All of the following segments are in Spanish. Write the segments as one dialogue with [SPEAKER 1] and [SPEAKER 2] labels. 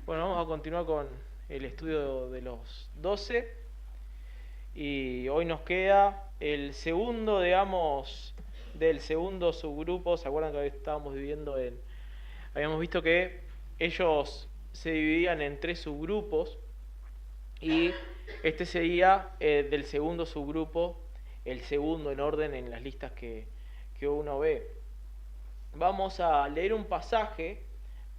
[SPEAKER 1] Bueno, vamos a continuar con el estudio de los 12 y hoy nos queda el segundo, digamos, del segundo subgrupo. ¿Se acuerdan que estábamos dividiendo habíamos visto que ellos se dividían en 3 subgrupos y este sería del segundo subgrupo, el segundo en orden en las listas que uno ve. Vamos a leer un pasaje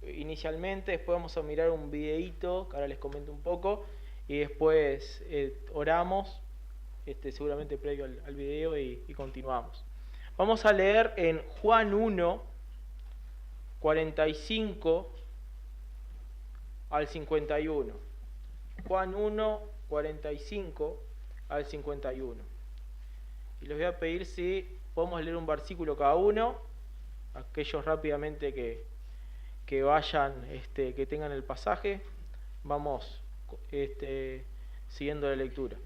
[SPEAKER 1] inicialmente, después vamos a mirar un videíto, que ahora les comento un poco, y después oramos, seguramente previo al video, y continuamos. Vamos a leer en Juan 1, 45 al 51. Juan 1, 45 al 51. Y les voy a pedir si podemos leer un versículo cada uno, aquellos rápidamente que vayan, que tengan el pasaje, vamos siguiendo la lectura.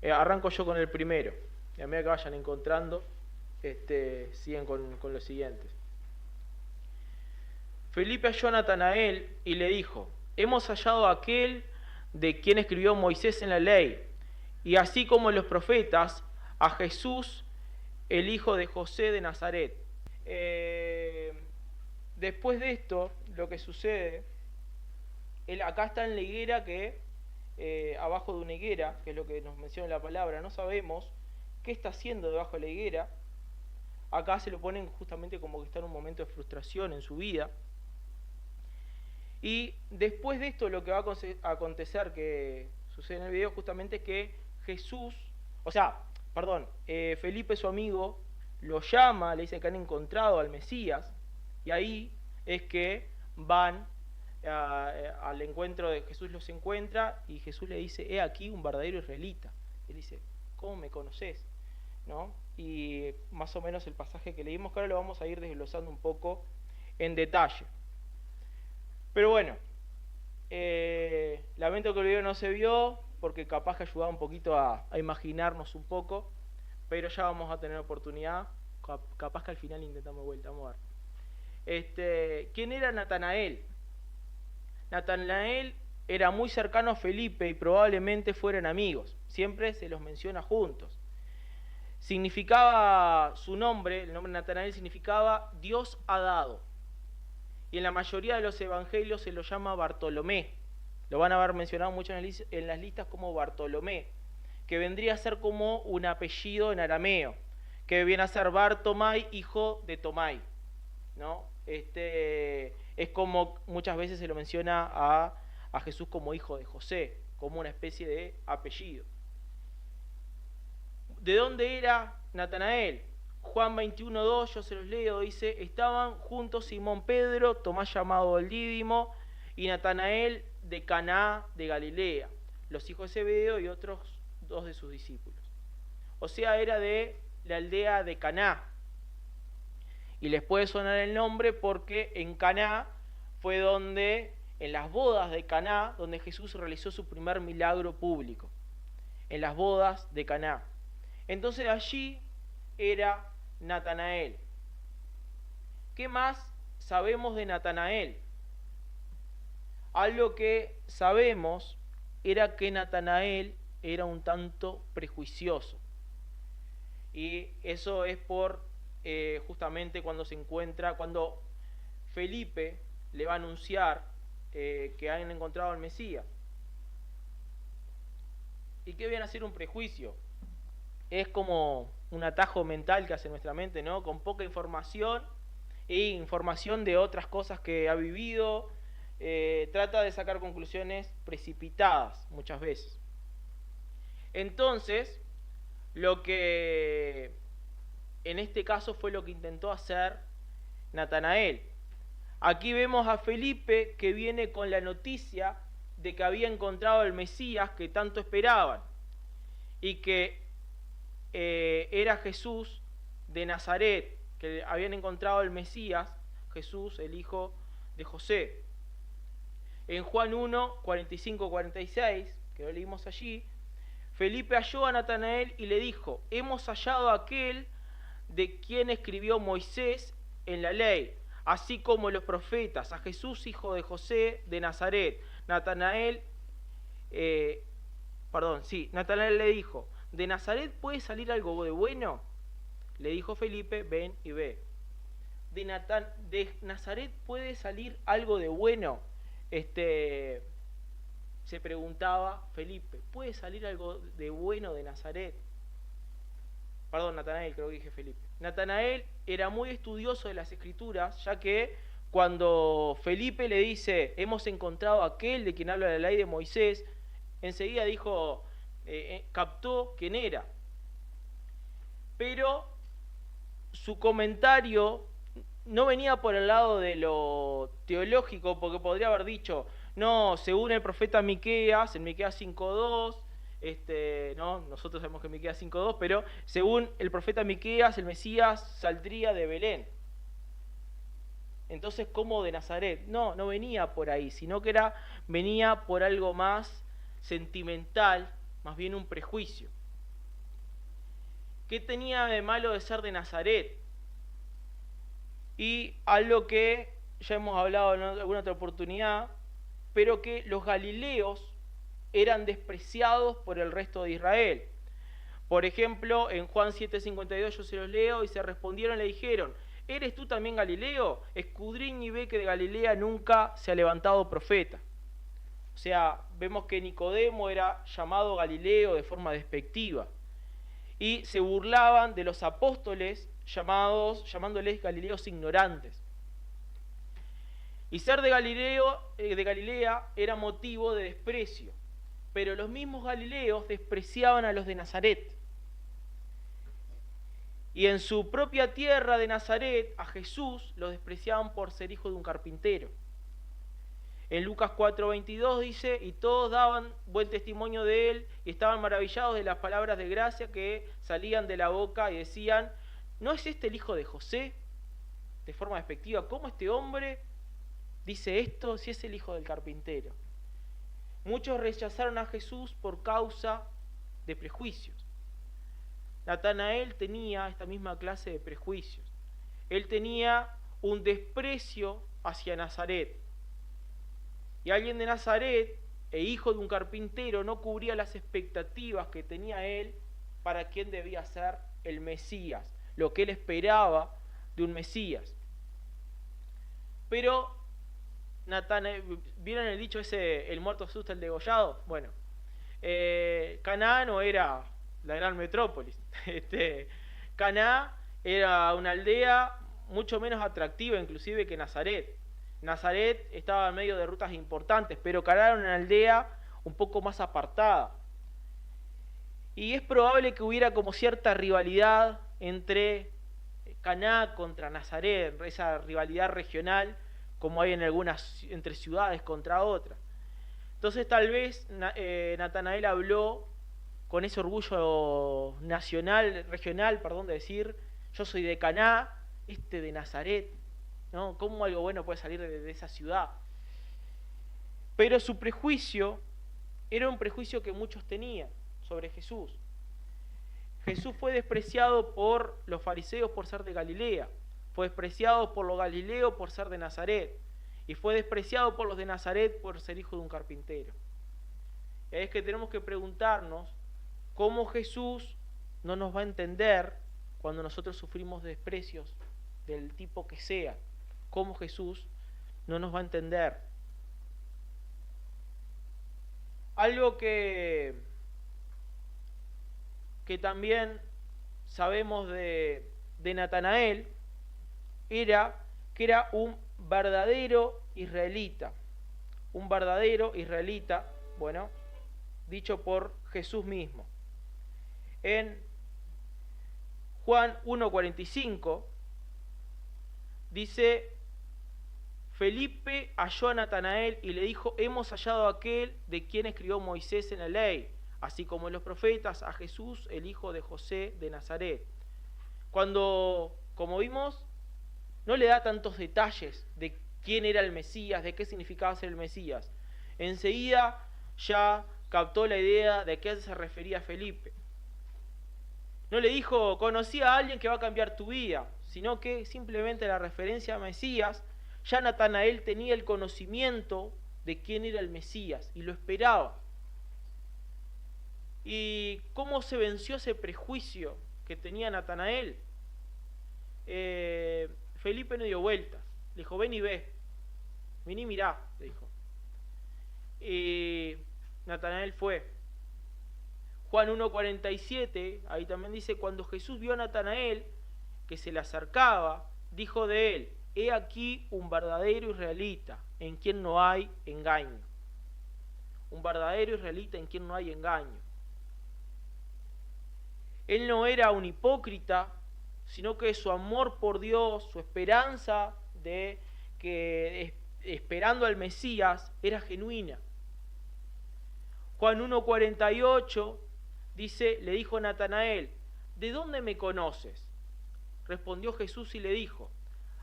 [SPEAKER 1] Arranco yo con el primero, y a medida que vayan encontrando, siguen con los siguientes. Felipe halló a Natanael y le dijo: hemos hallado a aquel de quien escribió Moisés en la ley, y así como los profetas, a Jesús, el hijo de José de Nazaret. Después de esto, lo que sucede, él acá está en la higuera, abajo de una higuera, que es lo que nos menciona la palabra. No sabemos qué está haciendo debajo de la higuera. Acá se lo ponen justamente como que está en un momento de frustración en su vida. Y después de esto, lo que va a acontecer, que sucede en el video, justamente es que Felipe, su amigo, lo llama, le dice que han encontrado al Mesías, y ahí es que van al encuentro de Jesús, los encuentra, y Jesús le dice: he aquí un verdadero israelita. Él dice: ¿cómo me conocés? ¿No? Y más o menos el pasaje que leímos, que ahora lo vamos a ir desglosando un poco en detalle. Pero bueno, lamento que el video no se vio, porque capaz que ayudaba un poquito a imaginarnos un poco, pero ya vamos a tener oportunidad, capaz que al final intentamos vuelta, vamos a ver. ¿Quién era Natanael? Natanael era muy cercano a Felipe y probablemente fueran amigos, siempre se los menciona juntos. Significaba su nombre, el nombre Natanael significaba Dios ha dado. Y en la mayoría de los evangelios se lo llama Bartolomé. Lo van a ver mencionado mucho en las listas como Bartolomé, que vendría a ser como un apellido en arameo, que viene a ser Bartomai, hijo de Tomai, ¿no? Es como muchas veces se lo menciona a Jesús como hijo de José, como una especie de apellido. ¿De dónde era Natanael? Juan 21:2, yo se los leo, dice: estaban juntos Simón Pedro, Tomás llamado el Dídimo, y Natanael de Caná de Galilea, los hijos de Zebedeo y otros 2 de sus discípulos. O sea, era de la aldea de Caná. Y les puede sonar el nombre porque en Caná fue donde, en las bodas de Caná, donde Jesús realizó su primer milagro público. En las bodas de Caná. Entonces allí era Natanael. ¿Qué más sabemos de Natanael? Algo que sabemos era que Natanael era un tanto prejuicioso. Y eso es por justamente cuando Felipe le va a anunciar que han encontrado al Mesías. ¿Y qué viene a ser un prejuicio? Es como un atajo mental que hace nuestra mente, ¿no? Con poca información e información de otras cosas que ha vivido, trata de sacar conclusiones precipitadas muchas veces. Entonces, lo que en este caso fue lo que intentó hacer Natanael. Aquí vemos a Felipe que viene con la noticia de que había encontrado al Mesías que tanto esperaban y que era Jesús de Nazaret, que habían encontrado el Mesías, Jesús, el hijo de José. En Juan 1, 45-46, que lo leímos allí, Felipe halló a Natanael y le dijo: hemos hallado a aquel de quien escribió Moisés en la ley, así como los profetas, a Jesús, hijo de José de Nazaret. Natanael, Natanael le dijo, ¿de Nazaret puede salir algo de bueno? Le dijo Felipe, ven y ve. ¿De Nazaret puede salir algo de bueno? Se preguntaba Felipe, ¿puede salir algo de bueno de Nazaret? Perdón, Natanael, creo que dije Felipe. Natanael era muy estudioso de las Escrituras, ya que cuando Felipe le dice, hemos encontrado a aquel de quien habla la ley de Moisés, enseguida dijo, captó quién era. Pero su comentario no venía por el lado de lo teológico, porque podría haber dicho, no, según el profeta Miqueas, en Miqueas 5:2, no, nosotros sabemos que Miqueas 5:2, pero según el profeta Miqueas, el Mesías saldría de Belén. Entonces, ¿cómo de Nazaret? No, no venía por ahí, sino que venía por algo más sentimental, más bien un prejuicio. ¿Qué tenía de malo de ser de Nazaret? Y algo que ya hemos hablado en alguna otra oportunidad, pero que los galileos eran despreciados por el resto de Israel. Por ejemplo, en Juan 7:52 yo se los leo, y se respondieron y le dijeron, ¿eres tú también Galileo? Escudriña y ve que de Galilea nunca se ha levantado profeta. O sea, vemos que Nicodemo era llamado Galileo de forma despectiva. Y se burlaban de los apóstoles llamándoles galileos ignorantes. Y ser de Galilea era motivo de desprecio. Pero los mismos galileos despreciaban a los de Nazaret. Y en su propia tierra de Nazaret, a Jesús lo despreciaban por ser hijo de un carpintero. En Lucas 4:22 dice, y todos daban buen testimonio de él, y estaban maravillados de las palabras de gracia que salían de la boca, y decían, ¿no es este el hijo de José? De forma despectiva, ¿cómo este hombre dice esto si es el hijo del carpintero? Muchos rechazaron a Jesús por causa de prejuicios. Natanael tenía esta misma clase de prejuicios. Él tenía un desprecio hacia Nazaret. Y alguien de Nazaret, e hijo de un carpintero, no cubría las expectativas que tenía él para quien debía ser el Mesías, lo que él esperaba de un Mesías. Pero Natanael, ¿vieron el dicho ese, el muerto asusta, el degollado? Bueno, Caná no era la gran metrópolis. Caná era una aldea mucho menos atractiva inclusive que Nazaret. Nazaret estaba en medio de rutas importantes, pero Caná era una aldea un poco más apartada. Y es probable que hubiera como cierta rivalidad entre Caná contra Nazaret, esa rivalidad regional como hay en algunas entre ciudades contra otras. Entonces tal vez Natanael habló con ese orgullo regional, de decir, yo soy de Caná, de Nazaret, ¿no? ¿Cómo algo bueno puede salir de esa ciudad? Pero su prejuicio era un prejuicio que muchos tenían sobre Jesús. Jesús fue despreciado por los fariseos por ser de Galilea, fue despreciado por los galileos por ser de Nazaret, y fue despreciado por los de Nazaret por ser hijo de un carpintero. Es que tenemos que preguntarnos cómo Jesús no nos va a entender cuando nosotros sufrimos desprecios del tipo que sea. Cómo Jesús no nos va a entender. Algo que también sabemos de Natanael era que era un verdadero israelita. Un verdadero israelita, bueno, dicho por Jesús mismo. En Juan 1:45 dice, Felipe halló a Natanael y le dijo, hemos hallado a aquel de quien escribió Moisés en la ley, así como en los profetas, a Jesús, el hijo de José de Nazaret. Cuando, como vimos, no le da tantos detalles de quién era el Mesías, de qué significaba ser el Mesías. Enseguida ya captó la idea de a qué se refería Felipe. No le dijo, conocí a alguien que va a cambiar tu vida, sino que simplemente la referencia a Mesías, ya Natanael tenía el conocimiento de quién era el Mesías y lo esperaba. ¿Y cómo se venció ese prejuicio que tenía Natanael? Felipe no dio vueltas. Le dijo, ven y ve. Ven y mirá, le dijo. Y Natanael fue. Juan 1:47, ahí también dice, cuando Jesús vio a Natanael, que se le acercaba, dijo de él, he aquí un verdadero israelita, en quien no hay engaño. Un verdadero israelita en quien no hay engaño. Él no era un hipócrita, sino que su amor por Dios, su esperanza de que esperando al Mesías era genuina. Juan 1:48 dice, le dijo a Natanael, ¿de dónde me conoces? Respondió Jesús y le dijo,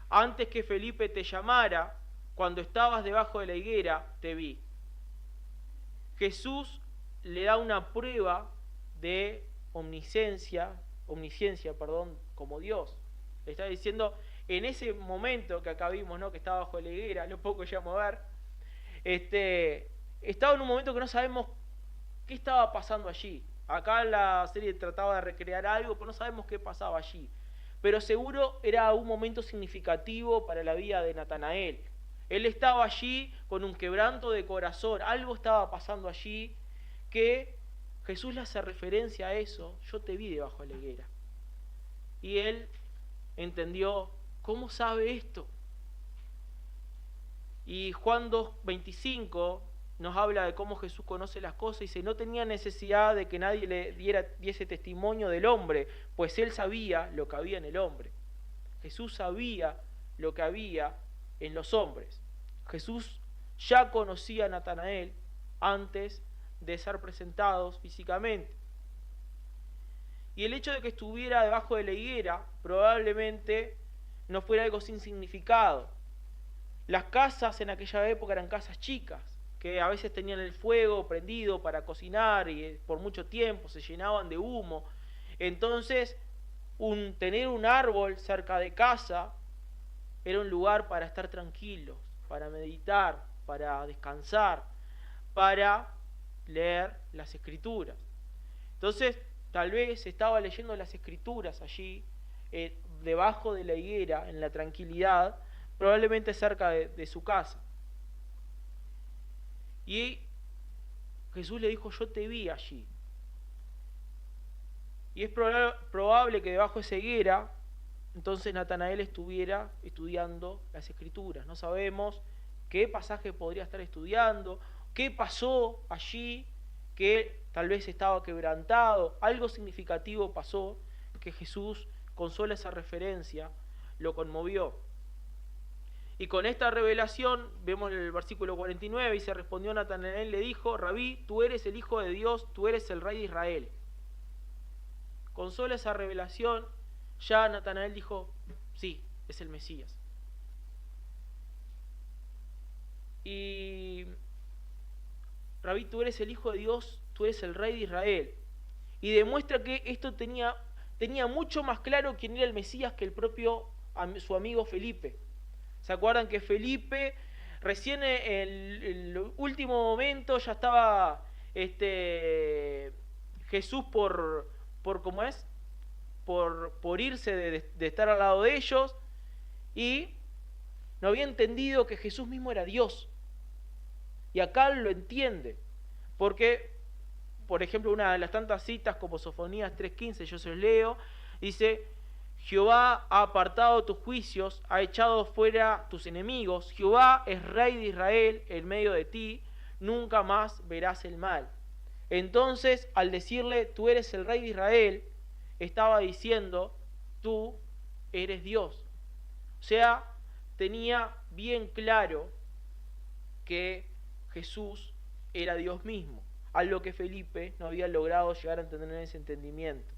[SPEAKER 1] antes que Felipe te llamara, cuando estabas debajo de la higuera, te vi. Jesús le da una prueba de omnisciencia, como Dios. Le está diciendo, en ese momento que acá vimos, ¿no?, que estaba bajo la higuera, lo poco llegamos a ver, estaba en un momento que no sabemos qué estaba pasando allí. Acá la serie trataba de recrear algo, pero no sabemos qué pasaba allí. Pero seguro era un momento significativo para la vida de Natanael. Él estaba allí con un quebranto de corazón, algo estaba pasando allí que Jesús le hace referencia a eso, yo te vi debajo de la higuera. Y él entendió, ¿cómo sabe esto? Y Juan 2:25 nos habla de cómo Jesús conoce las cosas y dice, no tenía necesidad de que nadie le diese testimonio del hombre, pues él sabía lo que había en el hombre. Jesús sabía lo que había en los hombres. Jesús ya conocía a Natanael antes de ser presentados físicamente. Y el hecho de que estuviera debajo de la higuera probablemente no fuera algo sin significado. Las casas en aquella época eran casas chicas, que a veces tenían el fuego prendido para cocinar y por mucho tiempo se llenaban de humo. Entonces, tener un árbol cerca de casa era un lugar para estar tranquilos, para meditar, para descansar, para leer las Escrituras. Entonces, tal vez estaba leyendo las Escrituras allí, debajo de la higuera, en la tranquilidad, probablemente cerca de su casa. Y Jesús le dijo, yo te vi allí. Y es probable que debajo de esa higuera, entonces Natanael estuviera estudiando las Escrituras. No sabemos qué pasaje podría estar estudiando, qué pasó allí, que tal vez estaba quebrantado, algo significativo pasó, que Jesús, con sola esa referencia, lo conmovió. Y con esta revelación, vemos en el versículo 49, y se respondió Natanael, le dijo, Rabí, tú eres el Hijo de Dios, tú eres el Rey de Israel. Con sola esa revelación, ya Natanael dijo, sí, es el Mesías. Y Rabí, tú eres el Hijo de Dios, tú eres el Rey de Israel. Y demuestra que esto tenía mucho más claro quién era el Mesías que su amigo Felipe. ¿Se acuerdan que Felipe recién en el último momento ya estaba Jesús por ¿cómo es? Por irse de estar al lado de ellos y no había entendido que Jesús mismo era Dios. Y acá lo entiende, porque, por ejemplo, una de las tantas citas como Sofonías 3:15, yo se los leo, dice, Jehová ha apartado tus juicios, ha echado fuera tus enemigos, Jehová es Rey de Israel en medio de ti, nunca más verás el mal. Entonces, al decirle, tú eres el Rey de Israel, estaba diciendo, tú eres Dios. O sea, tenía bien claro que Jesús era Dios mismo, algo que Felipe no había logrado llegar a entender en ese entendimiento.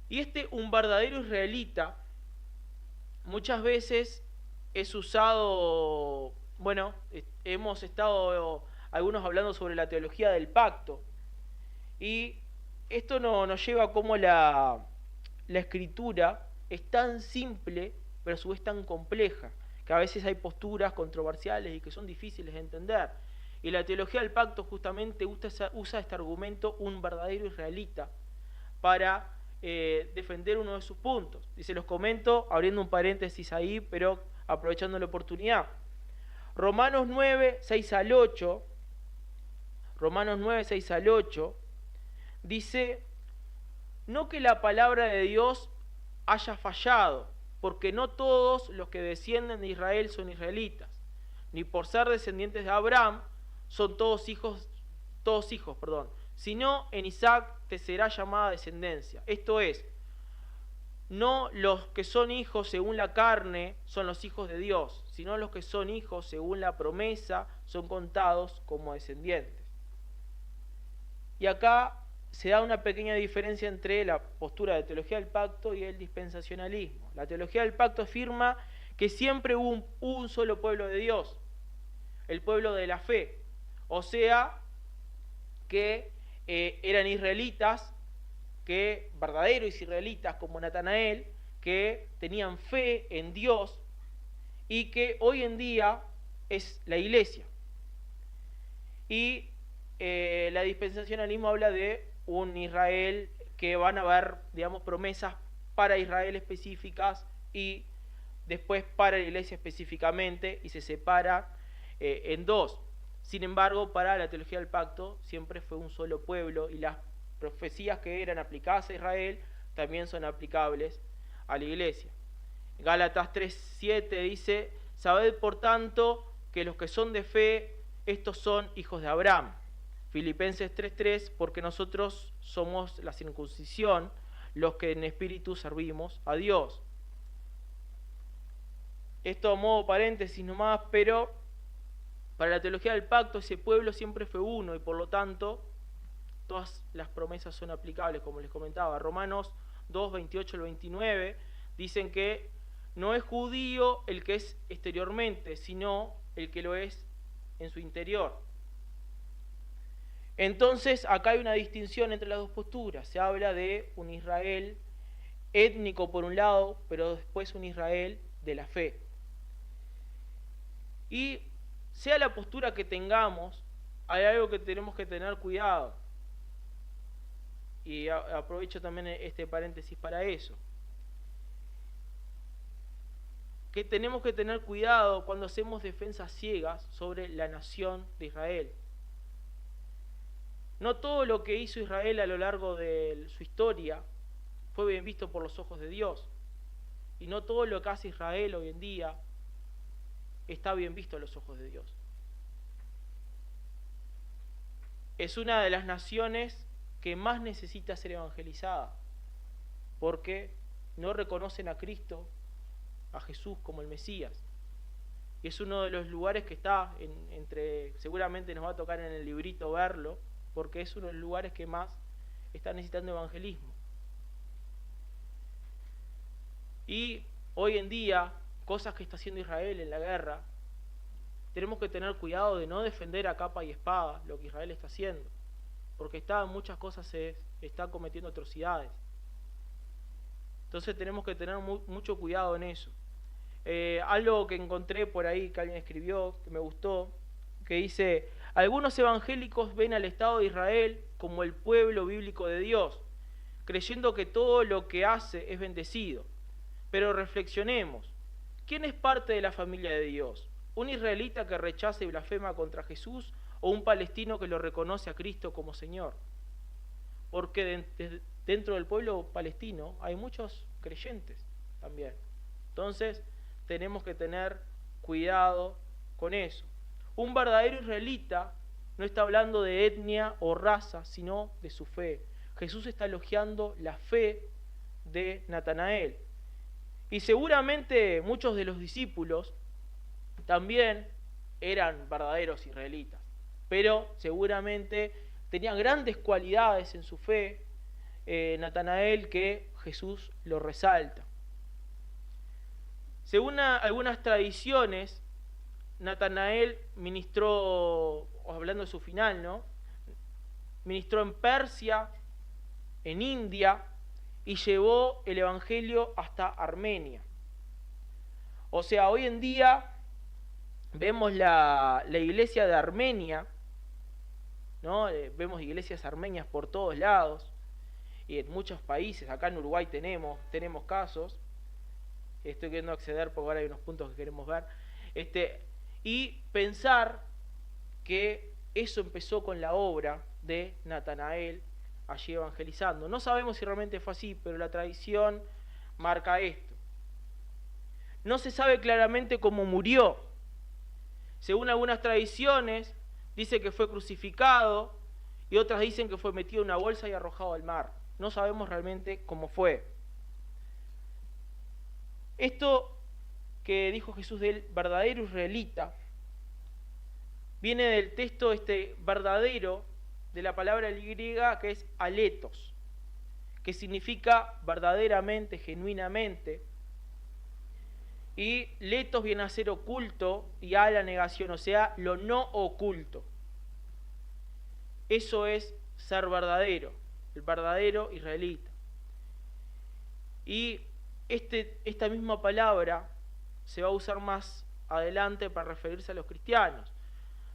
[SPEAKER 1] Y un verdadero israelita muchas veces es usado, bueno, hemos estado algunos hablando sobre la teología del pacto, y esto nos lleva a cómo la escritura es tan simple, pero a su vez tan compleja, que a veces hay posturas controversiales y que son difíciles de entender. Y la teología del pacto justamente usa este argumento, un verdadero israelita, para defender uno de sus puntos. Y se los comento abriendo un paréntesis ahí, pero aprovechando la oportunidad. Romanos 9, 6 al 8, Romanos 9, 6 al 8, dice, no que la palabra de Dios haya fallado, porque no todos los que descienden de Israel son israelitas, ni por ser descendientes de Abraham son todos hijos, sino en Isaac te será llamada descendencia. Esto es, no los que son hijos según la carne son los hijos de Dios, sino los que son hijos según la promesa son contados como descendientes. Y acá se da una pequeña diferencia entre la postura de teología del pacto y el dispensacionalismo. La teología del pacto afirma que siempre hubo un solo pueblo de Dios, el pueblo de la fe. O sea, que eran israelitas, verdaderos israelitas como Natanael, que tenían fe en Dios y que hoy en día es la iglesia. Y la dispensacionalismo habla de un Israel que van a haber, digamos, promesas para Israel específicas y después para la iglesia específicamente, y se separa en dos. Sin embargo, para la teología del pacto siempre fue un solo pueblo, y las profecías que eran aplicadas a Israel también son aplicables a la iglesia. Gálatas 3:7 dice, sabed por tanto que los que son de fe, estos son hijos de Abraham. Filipenses 3:3, porque nosotros somos la circuncisión, los que en espíritu servimos a Dios. Esto a modo paréntesis nomás, pero para la teología del pacto ese pueblo siempre fue uno y por lo tanto todas las promesas son aplicables, como les comentaba. Romanos 2, 28 al 29 dicen que no es judío el que es exteriormente, sino el que lo es en su interior. Entonces acá hay una distinción entre las dos posturas. Se habla de un Israel étnico por un lado, pero después un Israel de la fe. Y sea la postura que tengamos, hay algo que tenemos que tener cuidado. Y aprovecho también este paréntesis para eso. Que tenemos que tener cuidado cuando hacemos defensas ciegas sobre la nación de Israel. No todo lo que hizo Israel a lo largo de su historia fue bien visto por los ojos de Dios. Y no todo lo que hace Israel hoy en día está bien visto a los ojos de Dios. Es una de las naciones que más necesita ser evangelizada, porque no reconocen a Cristo, a Jesús como el Mesías. Y es uno de los lugares que está seguramente nos va a tocar en el librito verlo, porque es uno de los lugares que más está necesitando evangelismo. Y hoy en día, cosas que está haciendo Israel en la guerra, tenemos que tener cuidado de no defender a capa y espada lo que Israel está haciendo, porque en muchas cosas se está cometiendo atrocidades. Entonces tenemos que tener mucho cuidado en eso. Algo que encontré por ahí que alguien escribió, que me gustó, que dice, algunos evangélicos ven al Estado de Israel como el pueblo bíblico de Dios, creyendo que todo lo que hace es bendecido. Pero reflexionemos, ¿quién es parte de la familia de Dios? ¿Un israelita que rechaza y blasfema contra Jesús o un palestino que lo reconoce a Cristo como Señor? Porque dentro del pueblo palestino hay muchos creyentes también. Entonces tenemos que tener cuidado con eso. Un verdadero israelita no está hablando de etnia o raza, sino de su fe. Jesús está elogiando la fe de Natanael. Y seguramente muchos de los discípulos también eran verdaderos israelitas, pero seguramente tenían grandes cualidades en su fe, Natanael, que Jesús lo resalta. Según algunas tradiciones, Natanael ministró, hablando de su final, ¿no? Ministró en Persia, en India, y llevó el Evangelio hasta Armenia. O sea, hoy en día vemos la iglesia de Armenia, ¿no? Vemos iglesias armenias por todos lados y en muchos países. Acá en Uruguay tenemos casos. Estoy queriendo acceder porque ahora hay unos puntos que queremos ver. Y pensar que eso empezó con la obra de Natanael allí evangelizando. No sabemos si realmente fue así, pero la tradición marca esto. No se sabe claramente cómo murió. Según algunas tradiciones, dice que fue crucificado y otras dicen que fue metido en una bolsa y arrojado al mar. No sabemos realmente cómo fue. Esto que dijo Jesús del verdadero israelita viene del texto verdadero de la palabra griega que es aletos, que significa verdaderamente, genuinamente. Y letos viene a ser oculto y a la negación, o sea, lo no oculto. Eso es ser verdadero, el verdadero israelita. Y esta misma palabra se va a usar más adelante para referirse a los cristianos.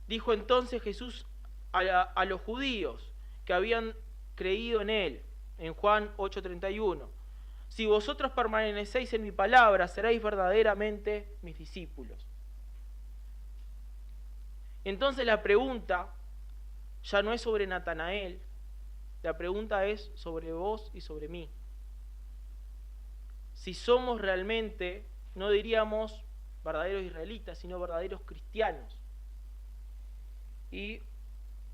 [SPEAKER 1] Dijo entonces Jesús a los judíos que habían creído en él, en Juan 8:31. Si vosotros permanecéis en mi palabra, seréis verdaderamente mis discípulos. Entonces la pregunta ya no es sobre Natanael, la pregunta es sobre vos y sobre mí. Si somos realmente, no diríamos verdaderos israelitas, sino verdaderos cristianos. Y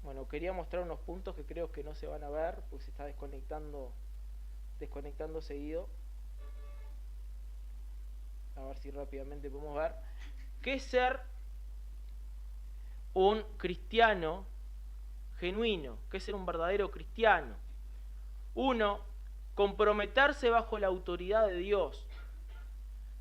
[SPEAKER 1] bueno, quería mostrar unos puntos que creo que no se van a ver, porque se está desconectando seguido. A ver si rápidamente podemos ver. ¿Qué es ser un cristiano genuino? ¿Qué es ser un verdadero cristiano? 1. Comprometerse bajo la autoridad de Dios.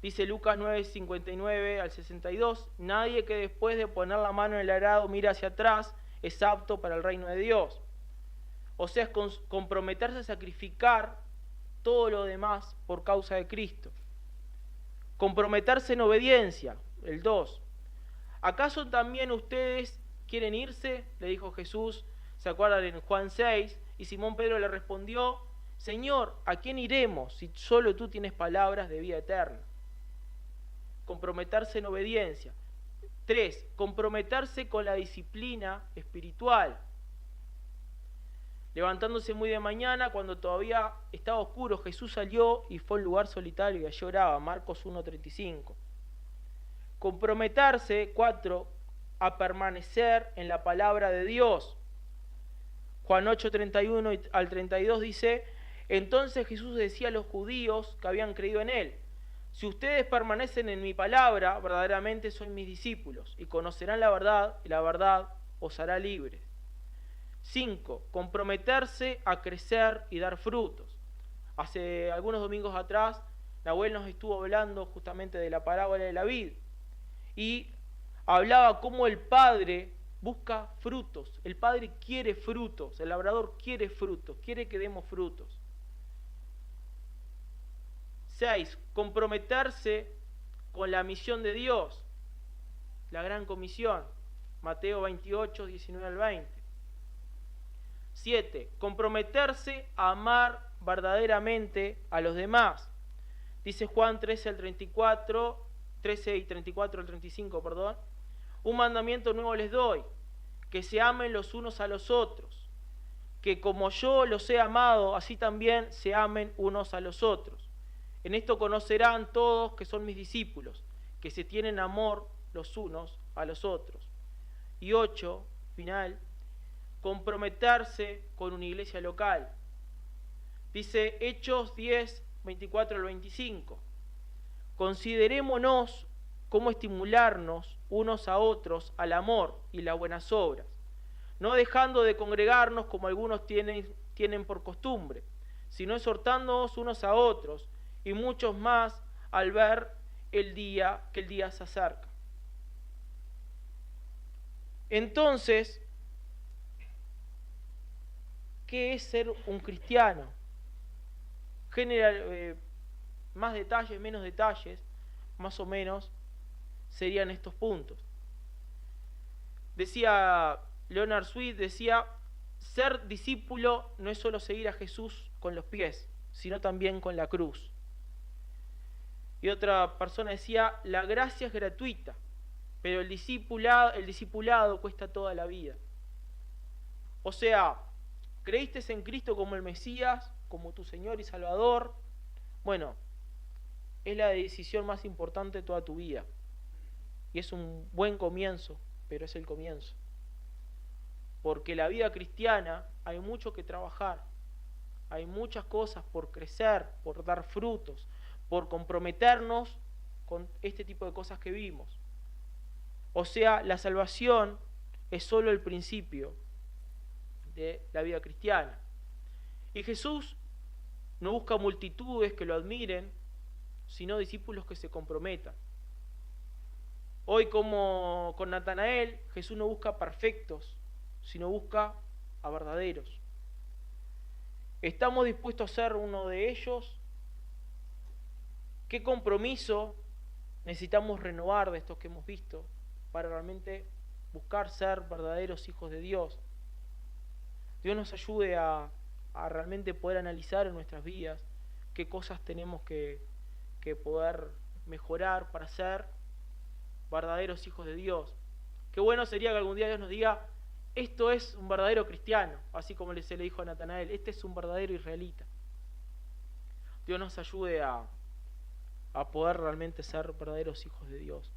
[SPEAKER 1] Dice Lucas 9:59 al 62, nadie que después de poner la mano en el arado mira hacia atrás es apto para el reino de Dios. O sea, es comprometerse a sacrificar todo lo demás por causa de Cristo. Comprometerse en obediencia, el 2. ¿Acaso también ustedes quieren irse? Le dijo Jesús, ¿se acuerdan en Juan 6? Y Simón Pedro le respondió, Señor, ¿a quién iremos si solo tú tienes palabras de vida eterna? Comprometerse en obediencia. 3. Comprometerse con la disciplina espiritual. Levantándose muy de mañana, cuando todavía estaba oscuro, Jesús salió y fue a un lugar solitario y allí oraba, Marcos 1:35. Comprometerse, 4, a permanecer en la palabra de Dios. Juan 8:31 al 32 dice, entonces Jesús decía a los judíos que habían creído en él, si ustedes permanecen en mi palabra, verdaderamente son mis discípulos, y conocerán la verdad, y la verdad os hará libres. 5. Comprometerse a crecer y dar frutos. Hace algunos domingos atrás, Nahuel nos estuvo hablando justamente de la parábola de la vid, y hablaba cómo el Padre busca frutos, el Padre quiere frutos, el labrador quiere frutos, quiere que demos frutos. 6. Comprometerse con la misión de Dios, la gran comisión, Mateo 28, 19 al 20. 7. Comprometerse a amar verdaderamente a los demás. Dice Juan 13 y 34 al 35, perdón. Un mandamiento nuevo les doy, que se amen los unos a los otros, que como yo los he amado, así también se amen unos a los otros. En esto conocerán todos que son mis discípulos, que se tienen amor los unos a los otros. Y 8, final, comprometerse con una iglesia local. Dice Hechos 10, 24 al 25. Considerémonos cómo estimularnos unos a otros al amor y las buenas obras, no dejando de congregarnos como algunos tienen por costumbre, sino exhortándonos unos a otros, y muchos más al ver que el día se acerca. Entonces, ¿qué es ser un cristiano? Más detalles, menos detalles. más o menos, serían estos puntos. Decía Leonard Sweet, decía, ser discípulo no es solo seguir a Jesús con los pies, sino también con la cruz. Y otra persona decía, la gracia es gratuita, pero el discipulado cuesta toda la vida. O sea, ¿creíste en Cristo como el Mesías, como tu Señor y Salvador? Bueno, es la decisión más importante de toda tu vida. Y es un buen comienzo, pero es el comienzo. Porque la vida cristiana hay mucho que trabajar. Hay muchas cosas por crecer, por dar frutos, por comprometernos con este tipo de cosas que vimos. O sea, la salvación es solo el principio de la vida cristiana. Y Jesús no busca multitudes que lo admiren, sino discípulos que se comprometan. Hoy, como con Natanael, Jesús no busca perfectos, sino busca a verdaderos. ¿Estamos dispuestos a ser uno de ellos? ¿Qué compromiso necesitamos renovar de estos que hemos visto para realmente buscar ser verdaderos hijos de Dios? Dios nos ayude a realmente poder analizar en nuestras vidas qué cosas tenemos que poder mejorar para ser verdaderos hijos de Dios. Qué bueno sería que algún día Dios nos diga, esto es un verdadero cristiano, así como se le dijo a Natanael, este es un verdadero israelita. Dios nos ayude a poder realmente ser verdaderos hijos de Dios.